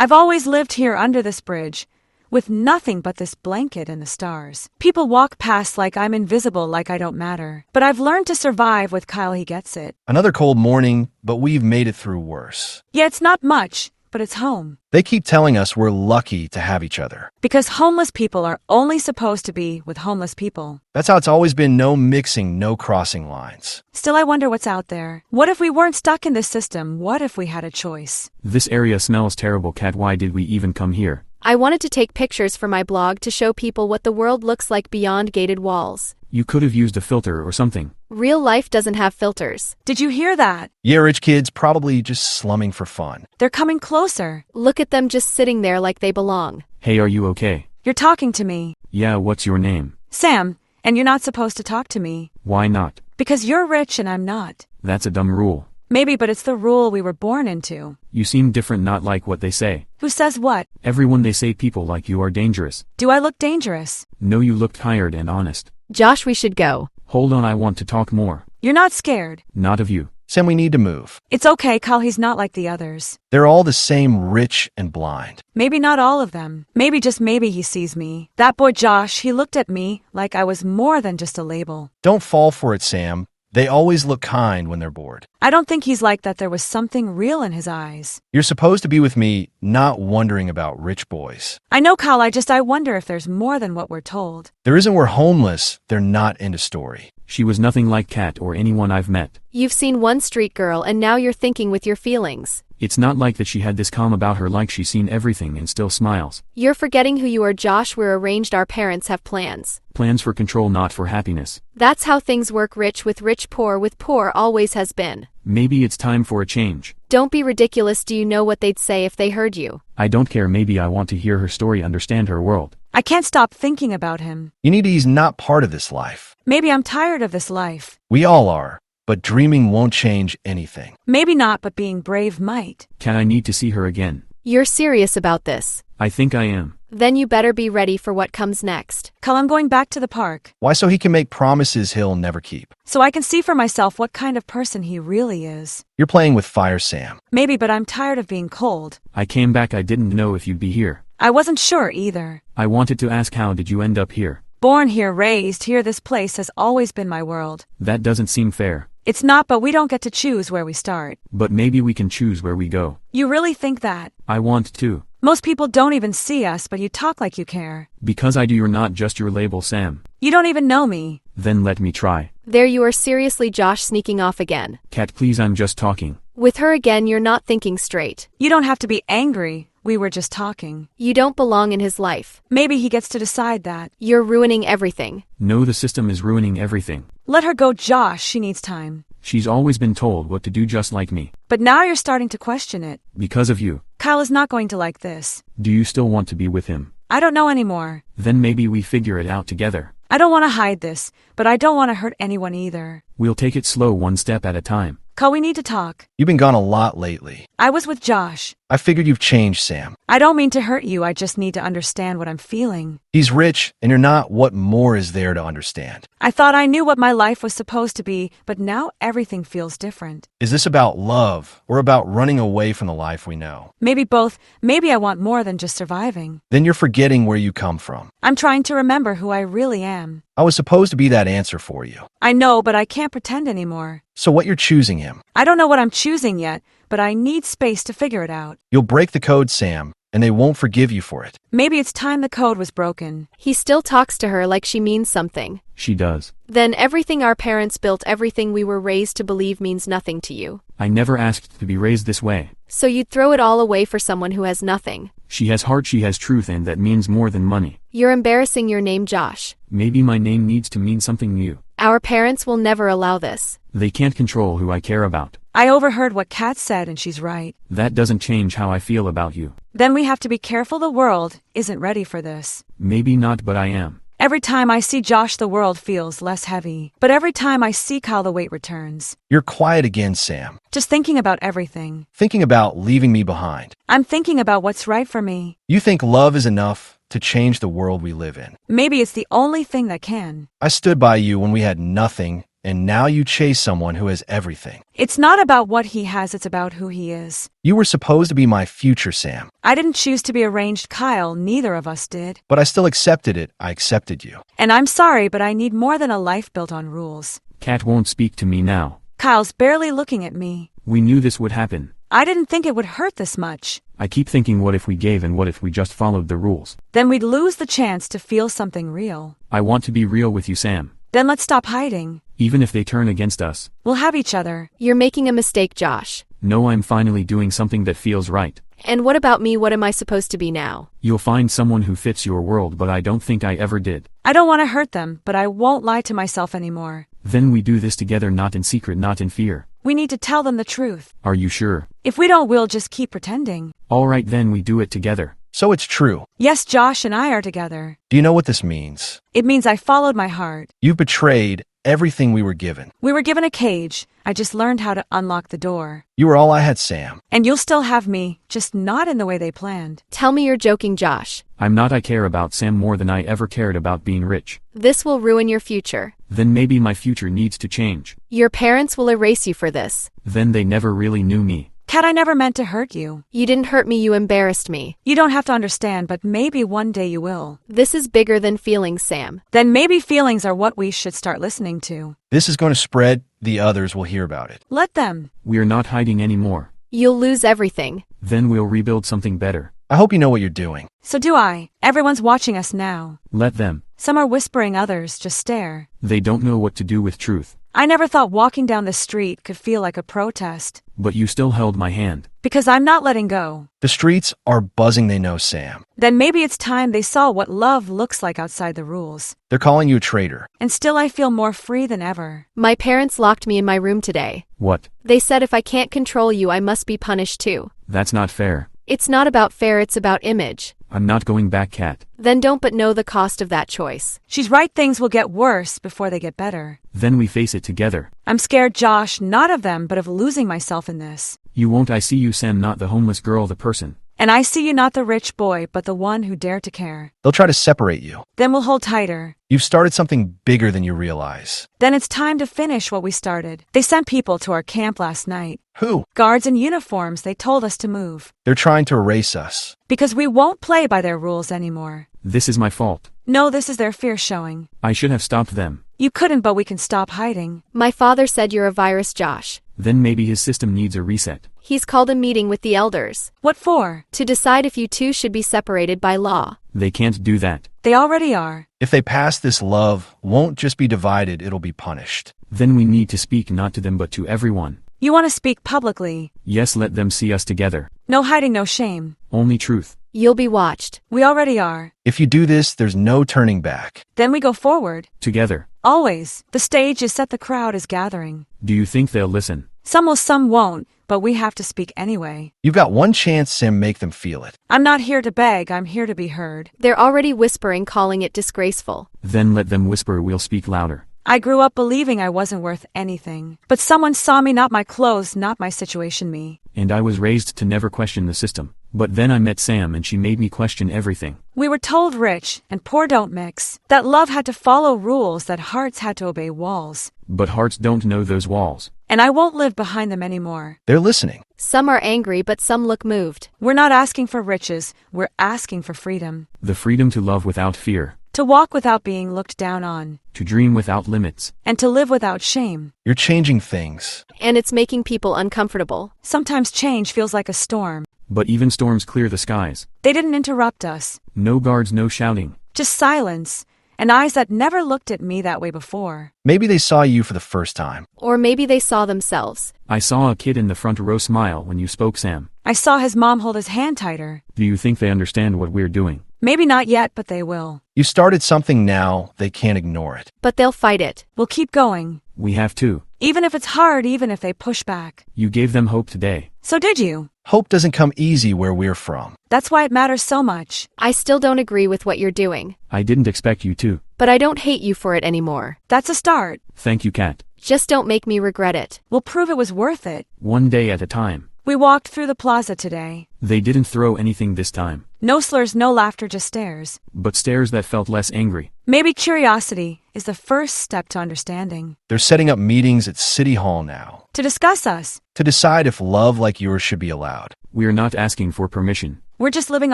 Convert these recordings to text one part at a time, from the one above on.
I've always lived here under this bridge, with nothing but this blanket and the stars. People walk past like I'm invisible, like I don't matter. But I've learned to survive with Kyle, he gets it. Another cold morning, but we've made it through worse. Yeah, it's not much, but it's home. They keep telling us we're lucky to have each other. Because homeless people are only supposed to be with homeless people. That's how it's always been, no mixing, no crossing lines. Still, I wonder what's out there. What if we weren't stuck in this system? What if we had a choice? This area smells terrible, Kat. Why did we even come here? I wanted to take pictures for my blog to show people what the world looks like beyond gated walls. You could have used a filter or something. Real life doesn't have filters. Did you hear that? Yeah, rich kids probably just slumming for fun. They're coming closer. Look at them just sitting there like they belong. Hey, are you okay? You're talking to me. Yeah, what's your name? Sam, and you're not supposed to talk to me. Why not? Because you're rich and I'm not. That's a dumb rule. Maybe, but it's the rule we were born into. You seem different, not like what they say. Who says what? Everyone. They say people like you are dangerous. Do I look dangerous? No, you look tired and honest. Josh, we should go. Hold on, I want to talk more. You're not scared. Not of you. Sam, we need to move. It's okay, Kyle, he's not like the others. They're all the same, rich and blind. Maybe not all of them. Maybe, just maybe, he sees me. That boy Josh, he looked at me like I was more than just a label. Don't fall for it, Sam. They always look kind when they're bored. I don't think he's like that. There was something real in his eyes. You're supposed to be with me, not wondering about rich boys. I know, Kyle, I wonder if there's more than what we're told. There isn't. We're homeless. They're not into story. She was nothing like Kat or anyone I've met. You've seen one street girl and now you're thinking with your feelings. It's not like that she had this calm about her, like she's seen everything and still smiles. You're forgetting who you are, Josh. We're arranged. Our parents have plans. Plans for control, not for happiness. That's how things work. Rich with rich, poor with poor, always has been. Maybe it's time for a change. Don't be ridiculous. Do you know what they'd say if they heard you? I don't care. Maybe I want to hear her story, understand her world. I can't stop thinking about him. You need to. He's not part of this life. Maybe I'm tired of this life. We all are. But dreaming won't change anything. Maybe not, but being brave might. Can I need to see her again? You're serious about this? I think I am. Then you better be ready for what comes next. Kyle, I'm going back to the park. Why? So he can make promises he'll never keep. So I can see for myself what kind of person he really is. You're playing with fire, Sam. Maybe, but I'm tired of being cold. I came back. I didn't know if you'd be here. I wasn't sure either. I wanted to ask, how did you end up here? Born here, raised here, this place has always been my world. That doesn't seem fair. It's not, but we don't get to choose where we start. But maybe we can choose where we go. You really think that? I want to. Most people don't even see us, but you talk like you care. Because I do. You're not just your label, Sam. You don't even know me. Then let me try. There you are, seriously, Josh, sneaking off again. Kat, please, I'm just talking. With her again, you're not thinking straight. You don't have to be angry. We were just talking. You don't belong in his life. Maybe he gets to decide that. You're ruining everything. No, the system is ruining everything. Let her go, Josh. She needs time. She's always been told what to do, just like me. But now you're starting to question it. Because of you. Kyle is not going to like this. Do you still want to be with him? I don't know anymore. Then maybe we figure it out together. I don't want to hide this, but I don't want to hurt anyone either. We'll take it slow, one step at a time. Kyle, we need to talk. You've been gone a lot lately. I was with Josh. I figured you've changed, Sam. I don't mean to hurt you. I just need to understand what I'm feeling. He's rich, and you're not. What more is there to understand? I thought I knew what my life was supposed to be, but now everything feels different. Is this about love or about running away from the life we know? Maybe both. Maybe I want more than just surviving. Then you're forgetting where you come from. I'm trying to remember who I really am. I was supposed to be that answer for you. I know, but I can't pretend anymore. So what, you're choosing him? I don't know what I'm choosing yet, but I need space to figure it out. You'll break the code, Sam, and they won't forgive you for it. Maybe it's time the code was broken. He still talks to her like she means something. She does. Then everything our parents built, everything we were raised to believe means nothing to you. I never asked to be raised this way. So you'd throw it all away for someone who has nothing. She has heart, she has truth, and that means more than money. You're embarrassing your name, Josh. Maybe my name needs to mean something new. Our parents will never allow this. They can't control who I care about. I overheard what Kat said and she's right. That doesn't change how I feel about you. Then we have to be careful. The world isn't ready for this. Maybe not, but I am. Every time I see Josh, the world feels less heavy. But every time I see Kyle, the weight returns. You're quiet again, Sam. Just thinking about everything. Thinking about leaving me behind. I'm thinking about what's right for me. You think love is enough to change the world we live in. Maybe it's the only thing that can. I stood by you when we had nothing, and now you chase someone who has everything. It's not about what he has, it's about who he is. You were supposed to be my future, Sam. I didn't choose to be arranged, Kyle. Neither of us did. But I still accepted it. I accepted you. And I'm sorry, but I need more than a life built on rules. Kat won't speak to me now. Kyle's barely looking at me. We knew this would happen. I didn't think it would hurt this much. I keep thinking, what if we gave and what if we just followed the rules? Then we'd lose the chance to feel something real. I want to be real with you, Sam. Then let's stop hiding. Even if they turn against us. We'll have each other. You're making a mistake, Josh. No, I'm finally doing something that feels right. And what about me? What am I supposed to be now? You'll find someone who fits your world, but I don't think I ever did. I don't want to hurt them, but I won't lie to myself anymore. Then we do this together, not in secret, not in fear. We need to tell them the truth. Are you sure? If we don't, we'll just keep pretending. All right, then we do it together. So it's true. Yes, Josh and I are together. Do you know what this means? It means I followed my heart. You've betrayed everything we were given. We were given a cage. I just learned how to unlock the door. You were all I had, Sam. And you'll still have me, just not in the way they planned. Tell me you're joking, Josh. I'm not. I care about Sam more than I ever cared about being rich. This will ruin your future. Then maybe my future needs to change. Your parents will erase you for this. Then they never really knew me. Kat, I never meant to hurt you. You didn't hurt me, you embarrassed me. You don't have to understand, but maybe one day you will. This is bigger than feelings, Sam. Then maybe feelings are what we should start listening to. This is going to spread. The others will hear about it. Let them. We're not hiding anymore. You'll lose everything. Then we'll rebuild something better. I hope you know what you're doing. So do I. Everyone's watching us now. Let them. Some are whispering, others just stare. They don't know what to do with truth. I never thought walking down the street could feel like a protest. But you still held my hand. Because I'm not letting go. The streets are buzzing, they know, Sam. Then maybe it's time they saw what love looks like outside the rules. They're calling you a traitor. And still I feel more free than ever. My parents locked me in my room today. What? They said if I can't control you, I must be punished too. That's not fair. It's not about fair, it's about image. I'm not going back, Kat. Then don't, but know the cost of that choice. She's right, things will get worse before they get better. Then we face it together. I'm scared, Josh, not of them, but of losing myself in this. You won't. I see you, Sam, not the homeless girl, the person. And I see you, not the rich boy, but the one who dared to care. They'll try to separate you. Then we'll hold tighter. You've started something bigger than you realize. Then it's time to finish what we started. They sent people to our camp last night. Who? Guards in uniforms, they told us to move. They're trying to erase us. Because we won't play by their rules anymore. This is my fault. No, this is their fear showing. I should have stopped them. You couldn't, but we can stop hiding. My father said you're a virus, Josh. Then maybe his system needs a reset. He's called a meeting with the elders. What for? To decide if you two should be separated by law. They can't do that. They already are. If they pass this, love won't just be divided, it'll be punished. Then we need to speak not to them but to everyone. You want to speak publicly. Yes, let them see us together. No hiding, no shame. Only truth. You'll be watched. We already are. If you do this, there's no turning back. Then we go forward. Together. Always. The stage is set, the crowd is gathering. Do you think they'll listen? Some will, some won't, but we have to speak anyway. You've got one chance, Sam, make them feel it. I'm not here to beg, I'm here to be heard. They're already whispering, calling it disgraceful. Then let them whisper, we'll speak louder. I grew up believing I wasn't worth anything. But someone saw me, not my clothes, not my situation, me. And I was raised to never question the system. But then I met Sam and she made me question everything. We were told rich and poor don't mix. That love had to follow rules, that hearts had to obey walls. But hearts don't know those walls. And I won't live behind them anymore. They're listening. Some are angry, but some look moved. We're not asking for riches, we're asking for freedom. The freedom to love without fear. To walk without being looked down on. To dream without limits. And to live without shame. You're changing things. And it's making people uncomfortable. Sometimes change feels like a storm. But even storms clear the skies. They didn't interrupt us. No guards, no shouting. Just silence. And eyes that never looked at me that way before. Maybe they saw you for the first time. Or maybe they saw themselves. I saw a kid in the front row smile when you spoke, Sam. I saw his mom hold his hand tighter. Do you think they understand what we're doing? Maybe not yet, but they will. You started something now, they can't ignore it. But they'll fight it. We'll keep going. We have to. Even if it's hard, even if they push back. You gave them hope today. So did you. Hope doesn't come easy where we're from. That's why it matters so much. I still don't agree with what you're doing. I didn't expect you to. But I don't hate you for it anymore. That's a start. Thank you, Kat. Just don't make me regret it. We'll prove it was worth it. One day at a time. We walked through the plaza today. They didn't throw anything this time. No slurs, no laughter, just stares. But stares that felt less angry. Maybe curiosity is the first step to understanding. They're setting up meetings at City Hall now To discuss us. to decide if love like yours should be allowed. We are not asking for permission. We're just living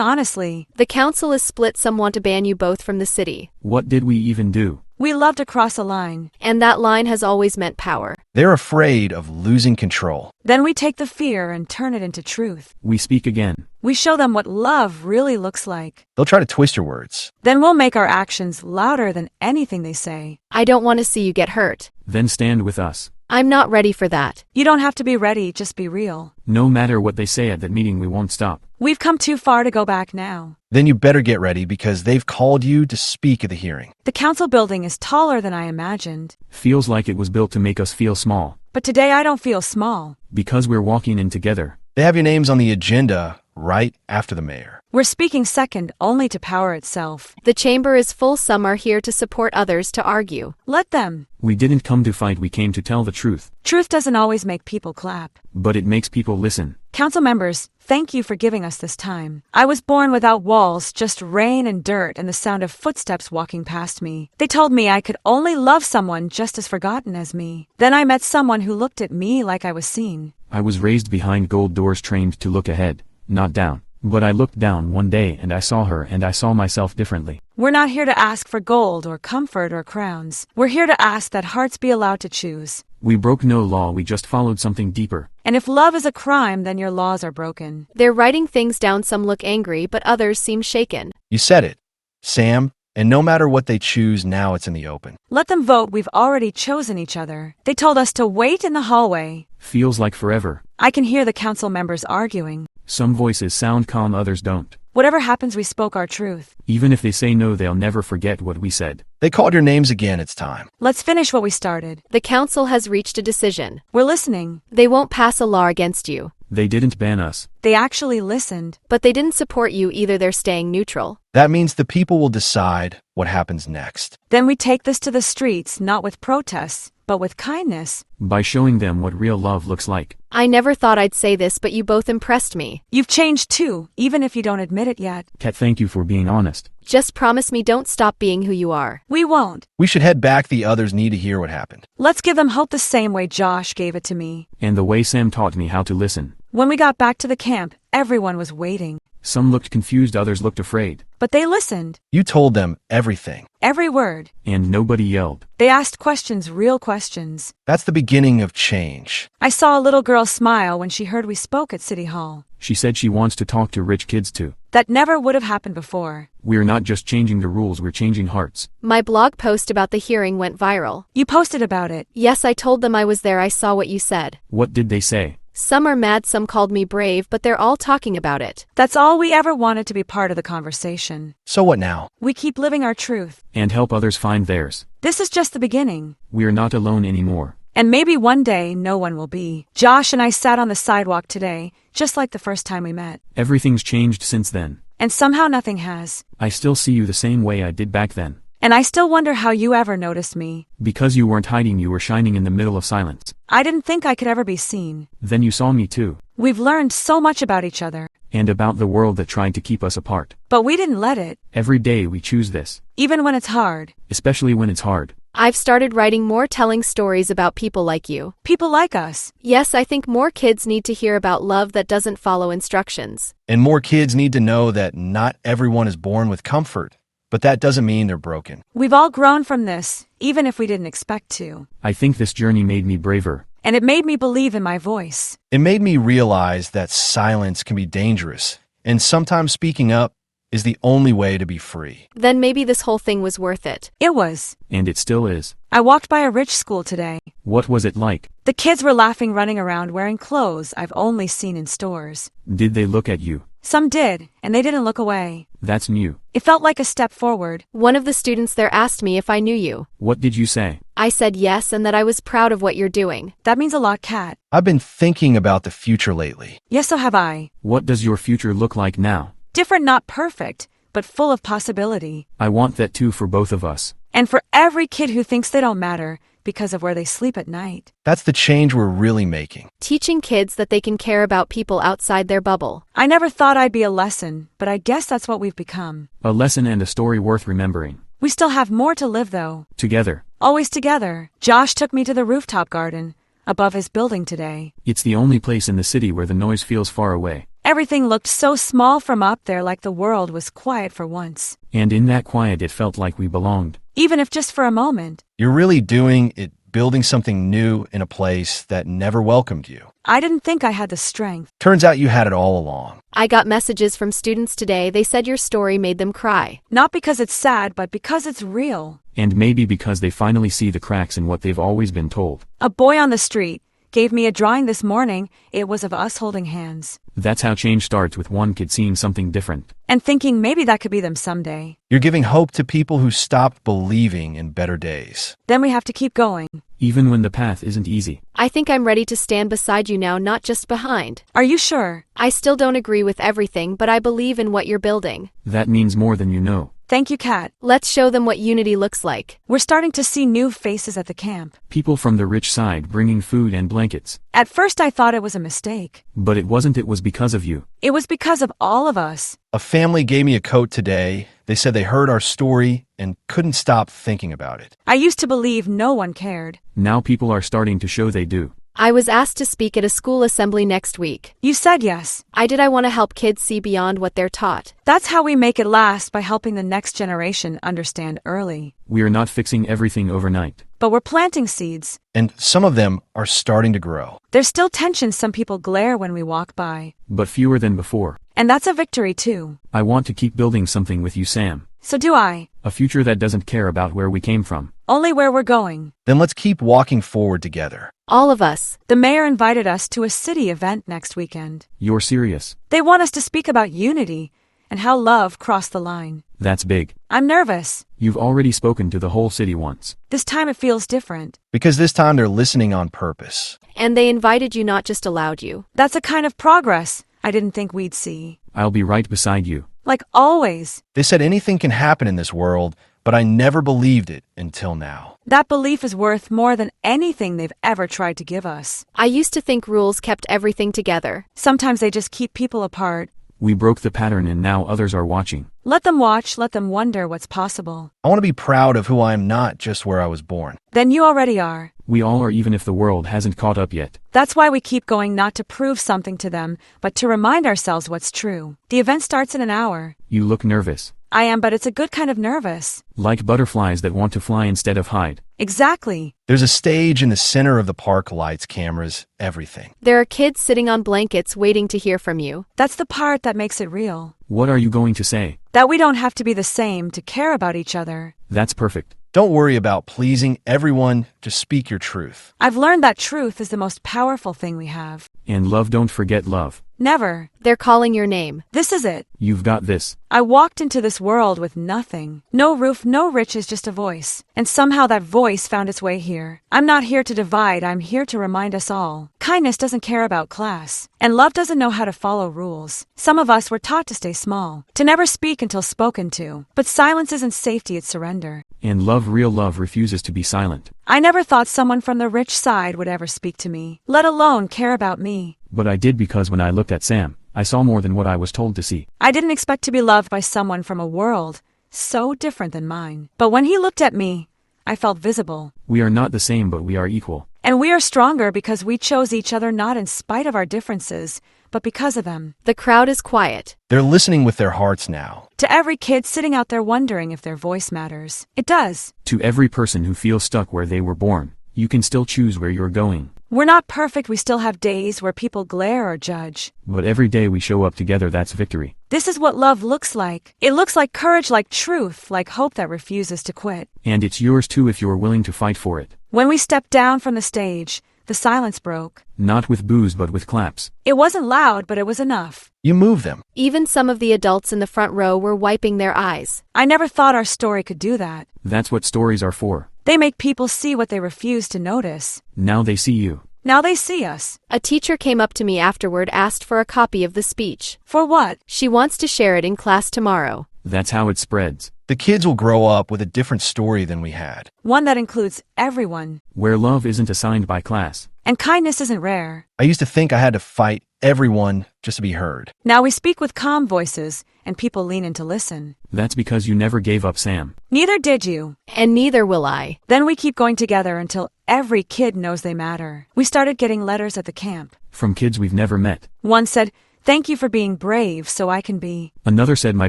honestly. The council is split. Some want to ban you both from the city. What did we even do? We love to cross a line. And that line has always meant power. They're afraid of losing control. Then we take the fear and turn it into truth. We speak again. We show them what love really looks like. They'll try to twist your words. Then we'll make our actions louder than anything they say. I don't want to see you get hurt. Then stand with us. I'm not ready for that. You don't have to be ready, just be real. No matter what they say at that meeting, we won't stop. We've come too far to go back now. Then you better get ready because they've called you to speak at the hearing. The council building is taller than I imagined. Feels like it was built to make us feel small. But today I don't feel small. Because we're walking in together. They have your names on the agenda right after the mayor. We're speaking second only to power itself. The chamber is full. Some are here to support, others to argue. Let them. We didn't come to fight, we came to tell the truth. Truth doesn't always make people clap. But it makes people listen. Council members, thank you for giving us this time. I was born without walls, just rain and dirt and the sound of footsteps walking past me. They told me I could only love someone just as forgotten as me. Then I met someone who looked at me like I was seen. I was raised behind gold doors, trained to look ahead, not down. But I looked down one day and I saw her and I saw myself differently. We're not here to ask for gold or comfort or crowns. We're here to ask that hearts be allowed to choose. We broke no law, we just followed something deeper. And if love is a crime, then your laws are broken. They're writing things down. Some look angry, but others seem shaken. You said it, Sam, and no matter what they choose, now it's in the open. Let them vote. We've already chosen each other. They told us to wait in the hallway. Feels like forever. I can hear the council members arguing. Some voices sound calm, others don't. Whatever happens, we spoke our truth. Even if they say no, they'll never forget what we said. They called your names again, it's time. Let's finish what we started. The council has reached a decision. We're listening. They won't pass a law against you. They didn't ban us. They actually listened. But they didn't support you either. They're staying neutral. That means the people will decide what happens next. Then we take this to the streets, not with protests, but with kindness. By showing them what real love looks like. I never thought I'd say this, but you both impressed me. You've changed too, even if you don't admit it yet. Kat, thank you for being honest. Just promise me don't stop being who you are. We won't. We should head back. The others need to hear what happened. Let's give them hope the same way Josh gave it to me. And the way Sam taught me how to listen. When we got back to the camp, everyone was waiting. Some looked confused, others looked afraid. But they listened. You told them everything. Every word. And nobody yelled. They asked questions, real questions. That's the beginning of change. I saw a little girl smile when she heard we spoke at City Hall. She said she wants to talk to rich kids too. That never would have happened before. We're not just changing the rules, we're changing hearts. My blog post about the hearing went viral. You posted about it. Yes, I told them I was there. I saw what you said. What did they say? Some are mad, some called me brave, but they're all talking about it. That's all we ever wanted to be part of the conversation. So what now? We keep living our truth. And help others find theirs. This is just the beginning. We're not alone anymore. And maybe one day no one will be. Josh and I sat on the sidewalk today, just like the first time we met. Everything's changed since then. And somehow nothing has. I still see you the same way I did back then. And I still wonder how you ever noticed me. Because you weren't hiding, you were shining in the middle of silence. I didn't think I could ever be seen. Then you saw me too. We've learned so much about each other. And about the world that tried to keep us apart. But we didn't let it. Every day we choose this. Even when it's hard. Especially when it's hard. I've started writing more, telling stories about people like you. People like us. Yes, I think more kids need to hear about love that doesn't follow instructions. And more kids need to know that not everyone is born with comfort. But that doesn't mean they're broken. We've all grown from this, even if we didn't expect to. I think this journey made me braver. And it made me believe in my voice. It made me realize that silence can be dangerous. And sometimes speaking up is the only way to be free. Then maybe this whole thing was worth it. It was. And it still is. I walked by a rich school today. What was it like? The kids were laughing, running around, wearing clothes I've only seen in stores. Did they look at you? Some did, and they didn't look away. That's new. It felt like a step forward. One of the students there asked me if I knew you. What did you say? I said yes, and that I was proud of what you're doing. That means a lot, Kat. I've been thinking about the future lately. Yes, so have I. What does your future look like now? Different, not perfect, but full of possibility. I want that too for both of us. And for every kid who thinks they don't matter, because of where they sleep at night. That's the change we're really making. Teaching kids that they can care about people outside their bubble. I never thought I'd be a lesson, but I guess that's what we've become. A lesson and a story worth remembering. We still have more to live, though. Together. Always together. Josh took me to the rooftop garden above his building today. It's the only place in the city where the noise feels far away. Everything looked so small from up there, like the world was quiet for once. And in that quiet it felt like we belonged. Even if just for a moment. You're really doing it, building something new in a place that never welcomed you. I didn't think I had the strength. Turns out you had it all along. I got messages from students today. They said your story made them cry. Not because it's sad, but because it's real. And maybe because they finally see the cracks in what they've always been told. A boy on the street gave me a drawing this morning. It was of us holding hands. That's how change starts, with one kid seeing something different. And thinking maybe that could be them someday. You're giving hope to people who stopped believing in better days. Then we have to keep going. Even when the path isn't easy. I think I'm ready to stand beside you now, not just behind. Are you sure? I still don't agree with everything, but I believe in what you're building. That means more than you know. Thank you, Kat. Let's show them what unity looks like. We're starting to see new faces at the camp. People from the rich side bringing food and blankets. At first I thought it was a mistake. But it wasn't. It was because of you. It was because of all of us. A family gave me a coat today. They said they heard our story and couldn't stop thinking about it. I used to believe no one cared. Now people are starting to show they do. I was asked to speak at a school assembly next week. You said yes. I want to help kids see beyond what they're taught. That's how we make it last, by helping the next generation understand early. We are not fixing everything overnight. But we're planting seeds. And some of them are starting to grow. There's still tension. Some people glare when we walk by. But fewer than before. And that's a victory too. I want to keep building something with you, Sam. So do I. A future that doesn't care about where we came from. Only where we're going. Then let's keep walking forward together. All of us. The mayor invited us to a city event next weekend. You're serious? They want us to speak about unity and how love crossed the line. That's big. I'm nervous. You've already spoken to the whole city once. This time it feels different. Because this time they're listening on purpose. And they invited you, not just allowed you. That's a kind of progress I didn't think we'd see. I'll be right beside you. Like always. They said anything can happen in this world, but I never believed it until now. That belief is worth more than anything they've ever tried to give us. I used to think rules kept everything together. Sometimes they just keep people apart. We broke the pattern and now others are watching. Let them watch, let them wonder what's possible. I want to be proud of who I am, not just where I was born. Then you already are. We all are, even if the world hasn't caught up yet. That's why we keep going, not to prove something to them, but to remind ourselves what's true. The event starts in an hour. You look nervous. I am, but it's a good kind of nervous. Like butterflies that want to fly instead of hide. Exactly. There's a stage in the center of the park, lights, cameras, everything. There are kids sitting on blankets waiting to hear from you. That's the part that makes it real. What are you going to say? That we don't have to be the same to care about each other. That's perfect. Don't worry about pleasing everyone, just speak your truth. I've learned that truth is the most powerful thing we have. And love, don't forget love. Never. They're calling your name. This is it. You've got this. I walked into this world with nothing. No roof, no riches, just a voice. And somehow that voice found its way here. I'm not here to divide, I'm here to remind us all. Kindness doesn't care about class. And love doesn't know how to follow rules. Some of us were taught to stay small, to never speak until spoken to. But silence isn't safety, it's surrender. And love, real love, refuses to be silent. I never thought someone from the rich side would ever speak to me, let alone care about me. But I did, because when I looked at Sam, I saw more than what I was told to see. I didn't expect to be loved by someone from a world so different than mine. But when he looked at me, I felt visible. We are not the same, but we are equal. And we are stronger because we chose each other, not in spite of our differences, but because of them. The crowd is quiet. They're listening with their hearts now. To every kid sitting out there wondering if their voice matters, it does. To every person who feels stuck where they were born, you can still choose where you're going. We're not perfect, we still have days where people glare or judge. But every day we show up together, that's victory. This is what love looks like. It looks like courage, like truth, like hope that refuses to quit. And it's yours too if you're willing to fight for it. When we stepped down from the stage, the silence broke. Not with boos, but with claps. It wasn't loud, but it was enough. You move them. Even some of the adults in the front row were wiping their eyes. I never thought our story could do that. That's what stories are for. They make people see what they refuse to notice. Now they see you. Now they see us. A teacher came up to me afterward, asked for a copy of the speech. For what? She wants to share it in class tomorrow. That's how it spreads. The kids will grow up with a different story than we had. One that includes everyone. Where love isn't assigned by class. And kindness isn't rare. I used to think I had to fight everyone just to be heard. Now we speak with calm voices, and people lean in to listen. That's because you never gave up, Sam. Neither did you. And neither will I. Then we keep going together until every kid knows they matter. We started getting letters at the camp. From kids we've never met. One said, "Thank you for being brave so I can be." Another said, "My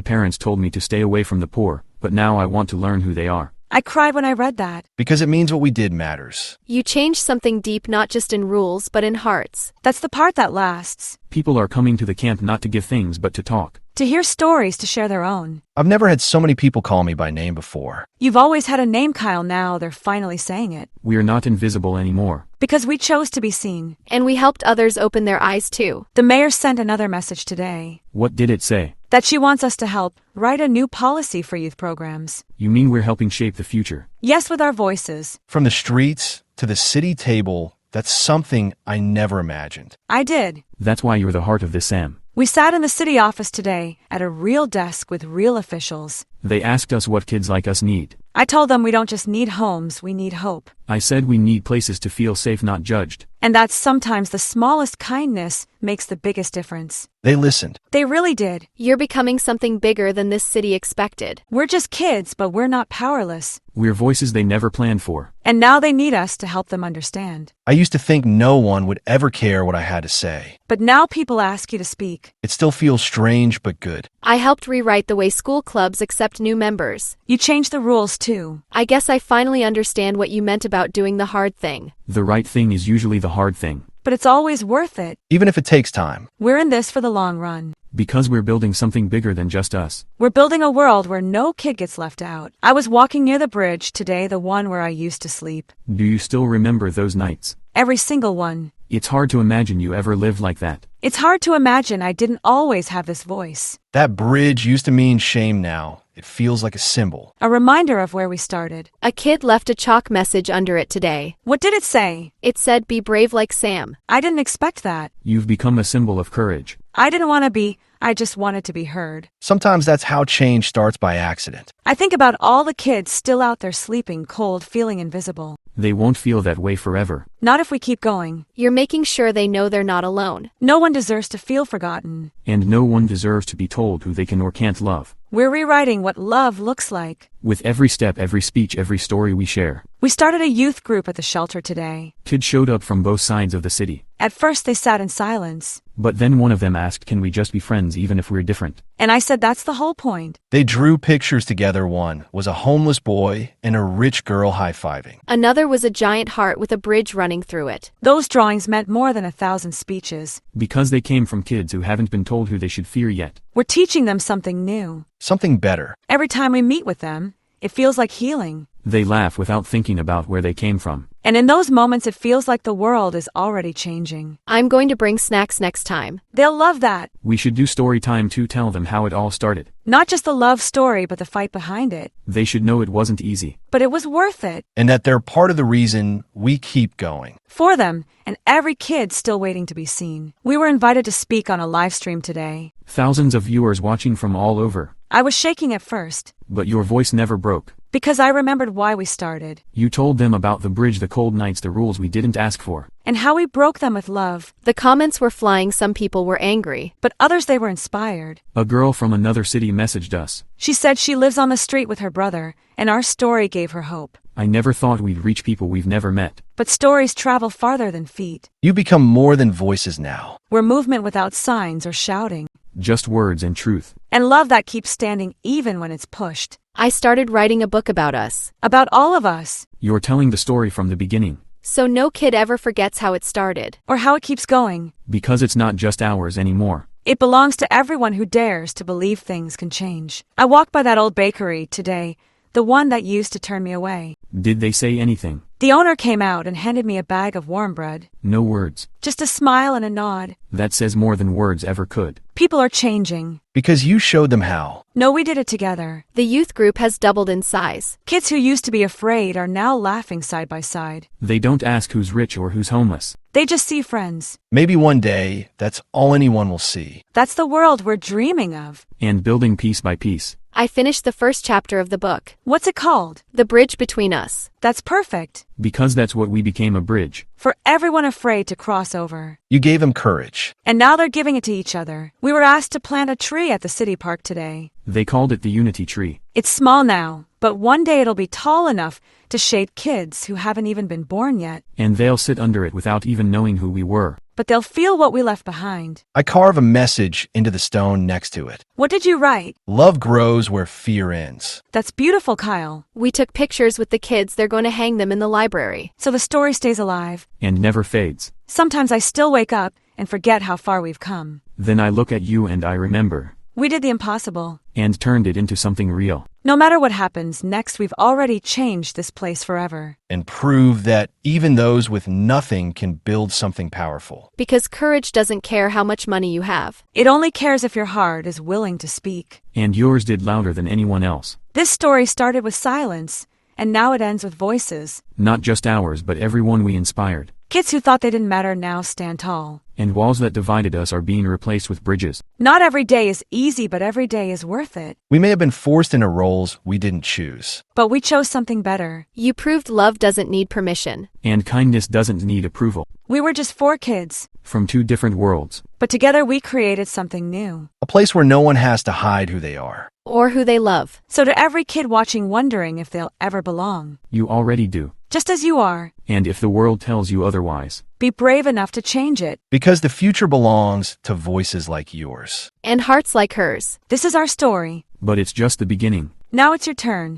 parents told me to stay away from the poor, but now I want to learn who they are." I cried when I read that. Because it means what we did matters. You changed something deep not just in rules but in hearts. That's the part that lasts. People are coming to the camp not to give things but to talk. To hear stories, to share their own. I've never had so many people call me by name before. You've always had a name, Kyle. Now they're finally saying it. We are not invisible anymore. Because we chose to be seen. And we helped others open their eyes too. The mayor sent another message today. What did it say? That she wants us to help write a new policy for youth programs. You mean we're helping shape the future? Yes, with our voices. From the streets to the city table, that's something I never imagined. I did. That's why you're the heart of this, Sam. We sat in the city office today at a real desk with real officials. They asked us what kids like us need. I told them we don't just need homes, we need hope. I said we need places to feel safe, not judged. And that sometimes the smallest kindness makes the biggest difference. They listened. They really did. You're becoming something bigger than this city expected. We're just kids, but we're not powerless. We're voices they never planned for. And now they need us to help them understand. I used to think no one would ever care what I had to say. But now people ask you to speak. It still feels strange but good. I helped rewrite the way school clubs accept new members. You changed the rules too. I guess I finally understand what you meant about doing the hard thing. The right thing is usually the hard thing. But it's always worth it. Even if it takes time. We're in this for the long run. Because we're building something bigger than just us. We're building a world where no kid gets left out. I was walking near the bridge today, the one where I used to sleep. Do you still remember those nights? Every single one. It's hard to imagine you ever lived like that. It's hard to imagine I didn't always have this voice. That bridge used to mean shame now. It feels like a symbol. A reminder of where we started. A kid left a chalk message under it today. What did it say? It said, "Be brave like Sam." I didn't expect that. You've become a symbol of courage. I didn't want to be. I just wanted to be heard. Sometimes that's how change starts by accident. I think about all the kids still out there sleeping cold, feeling invisible. They won't feel that way forever. Not if we keep going. You're making sure they know they're not alone. No one deserves to feel forgotten. And no one deserves to be told who they can or can't love. We're rewriting what love looks like. With every step, every speech, every story we share. We started a youth group at the shelter today. Kids showed up from both sides of the city. At first they sat in silence. But then one of them asked, "Can we just be friends even if we're different?" And I said that's the whole point. They drew pictures together. One was a homeless boy and a rich girl high-fiving. Another was a giant heart with a bridge running through it. Those drawings meant more than 1,000 speeches. Because they came from kids who haven't been told who they should fear yet. We're teaching them something new. Something better. Every time we meet with them, it feels like healing. They laugh without thinking about where they came from. And in those moments it feels like the world is already changing. I'm going to bring snacks next time. They'll love that. We should do story time to tell them how it all started. Not just the love story, but the fight behind it. They should know it wasn't easy. But it was worth it. And that they're part of the reason we keep going. For them, and every kid still waiting to be seen. We were invited to speak on a live stream today. Thousands of viewers watching from all over. I was shaking at first. But your voice never broke. Because I remembered why we started. You told them about the bridge, the cold nights, the rules we didn't ask for. And how we broke them with love. The comments were flying. Some people were angry. But others, they were inspired. A girl from another city messaged us. She said she lives on the street with her brother, and our story gave her hope. I never thought we'd reach people we've never met. But stories travel farther than feet. You become more than voices now. We're movement without signs or shouting. Just words and truth. And love that keeps standing even when it's pushed. I started writing a book about us. About all of us. You're telling the story from the beginning. So no kid ever forgets how it started. Or how it keeps going. Because it's not just ours anymore. It belongs to everyone who dares to believe things can change. I walked by that old bakery today, the one that used to turn me away. Did they say anything? The owner came out and handed me a bag of warm bread. No words. Just a smile and a nod. That says more than words ever could. People are changing. Because you showed them how. No, we did it together. The youth group has doubled in size. Kids who used to be afraid are now laughing side by side. They don't ask who's rich or who's homeless. They just see friends. Maybe one day, that's all anyone will see. That's the world we're dreaming of. And building piece by piece. I finished the first chapter of the book. What's it called? The Bridge Between Us. That's perfect. Because that's what we became, a bridge. For everyone afraid to cross over. You gave them courage. And now they're giving it to each other. We were asked to plant a tree at the city park today. They called it the Unity Tree. It's small now, but one day it'll be tall enough to shade kids who haven't even been born yet. And they'll sit under it without even knowing who we were. But they'll feel what we left behind. I carve a message into the stone next to it. What did you write? Love grows where fear ends. That's beautiful, Kyle. We took pictures with the kids. They're going to hang them in the library. So the story stays alive. And never fades. Sometimes I still wake up and forget how far we've come. Then I look at you and I remember. We did the impossible. And turned it into something real. No matter what happens next, we've already changed this place forever. And prove that even those with nothing can build something powerful. Because courage doesn't care how much money you have. It only cares if your heart is willing to speak. And yours did louder than anyone else. This story started with silence, and now it ends with voices. Not just ours, but everyone we inspired. Kids who thought they didn't matter now stand tall. And walls that divided us are being replaced with bridges. Not every day is easy, but every day is worth it. We may have been forced into roles we didn't choose. But we chose something better. You proved love doesn't need permission. And kindness doesn't need approval. We were just 4 kids. From 2 different worlds. But together we created something new. A place where no one has to hide who they are. Or who they love. So to every kid watching wondering if they'll ever belong. You already do. Just as you are. And if the world tells you otherwise. Be brave enough to change it. Because the future belongs to voices like yours. And hearts like hers. This is our story. But it's just the beginning. Now it's your turn.